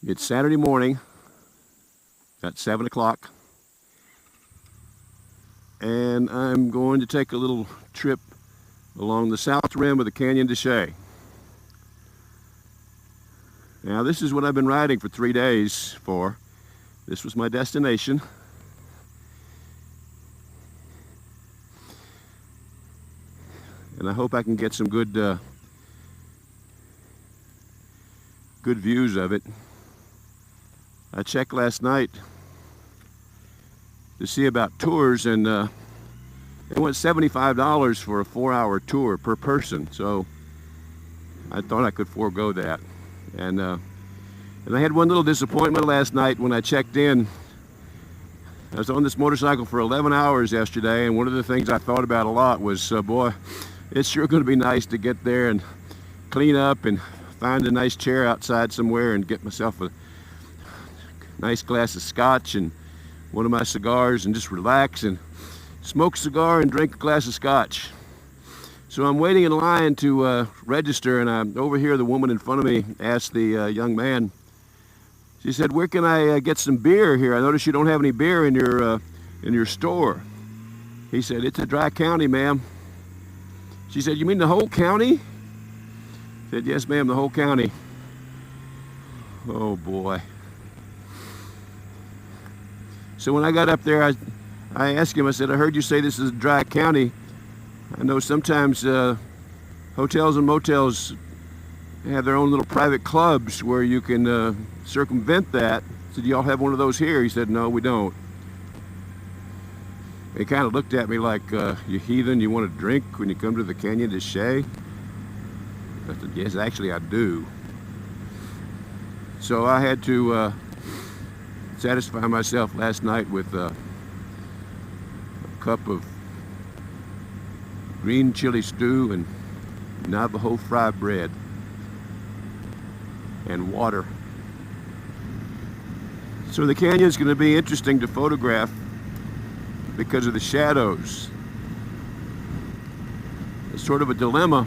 It's Saturday morning at 7 o'clock, and I'm going to take a little trip along the south rim of the Canyon de Chelly. Now, this is what I've been riding for 3 days for. This was my destination. And I hope I can get some good views of it. I checked last night to see about tours, and it went $75 for a 4-hour tour per person. So I thought I could forego that. And I had one little disappointment last night when I checked in. I was on this motorcycle for 11 hours yesterday, and one of the things I thought about a lot was, boy, it's sure going to be nice to get there and clean up and find a nice chair outside somewhere and get myself a nice glass of scotch and one of my cigars and just relax and smoke a cigar and drink a glass of scotch. So I'm waiting in line to register, and I'm over here. The woman in front of me asked the young man, she said, "Where can I get some beer here? I notice you don't have any beer in your store." He said, "It's a dry county, ma'am." She said, "You mean the whole county?" I said, "Yes, ma'am, the whole county." Oh boy. So when I got up there, I asked him, I said, "I heard you say this is a dry county. I know sometimes hotels and motels have their own little private clubs where you can circumvent that. I said, "Do y'all have one of those here?" He said, "No, we don't." He kind of looked at me like, "You heathen, you want a drink when you come to the Canyon de Chelly?" I said, "Yes, actually I do." So I had to satisfy myself last night with a cup of green chili stew and Navajo fry bread and water. So the canyon's going to be interesting to photograph because of the shadows. It's sort of a dilemma.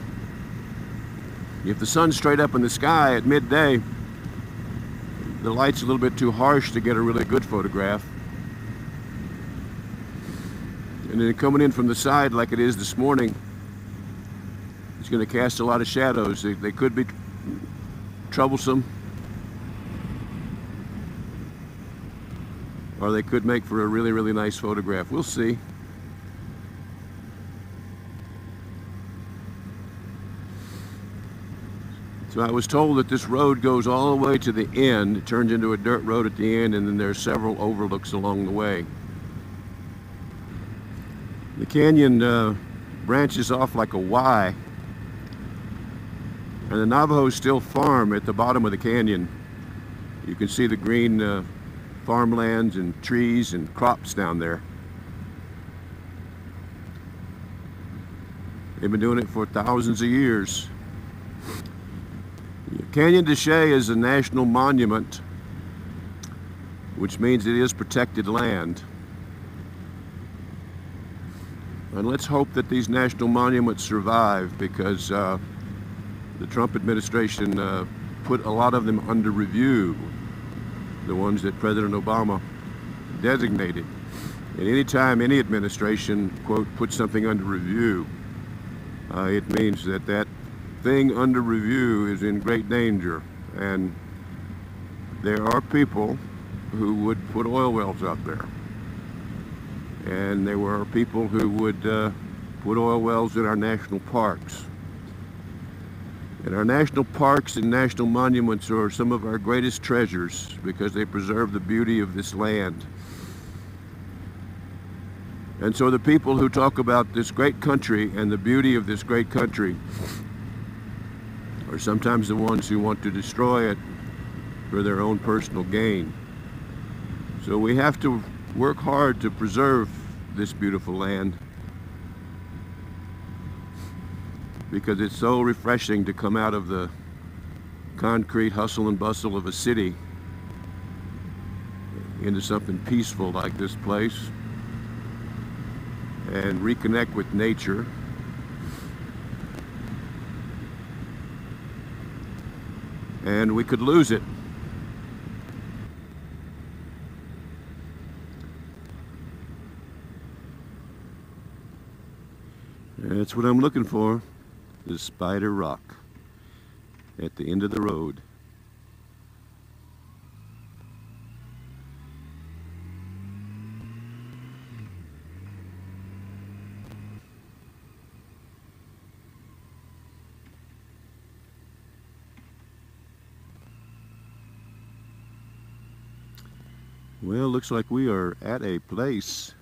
If the sun's straight up in the sky at midday, the light's a little bit too harsh to get a really good photograph. And then coming in from the side like it is this morning, it's going to cast a lot of shadows. They could be troublesome, or they could make for a really, really nice photograph. We'll see. So I was told that this road goes all the way to the end. It turns into a dirt road at the end, and then there are several overlooks along the way. The canyon branches off like a Y, and the Navajos still farm at the bottom of the canyon. You can see the green farmlands and trees and crops down there. They've been doing it for thousands of years. Canyon de Chelly is a national monument, which means it is protected land. And let's hope that these national monuments survive, because the Trump administration put a lot of them under review, the ones that President Obama designated. And anytime any administration, quote, puts something under review, it means that that thing under review is in great danger. And there are people who would put oil wells out there. And there were people who would put oil wells in our national parks. And our national parks and national monuments are some of our greatest treasures because they preserve the beauty of this land. And so the people who talk about this great country and the beauty of this great country are sometimes the ones who want to destroy it for their own personal gain. So we have to work hard to preserve this beautiful land, because it's so refreshing to come out of the concrete hustle and bustle of a city into something peaceful like this place and reconnect with nature. And we could lose it That's what I'm looking for, the Spider Rock at the end of the road. Well, looks like we are at a place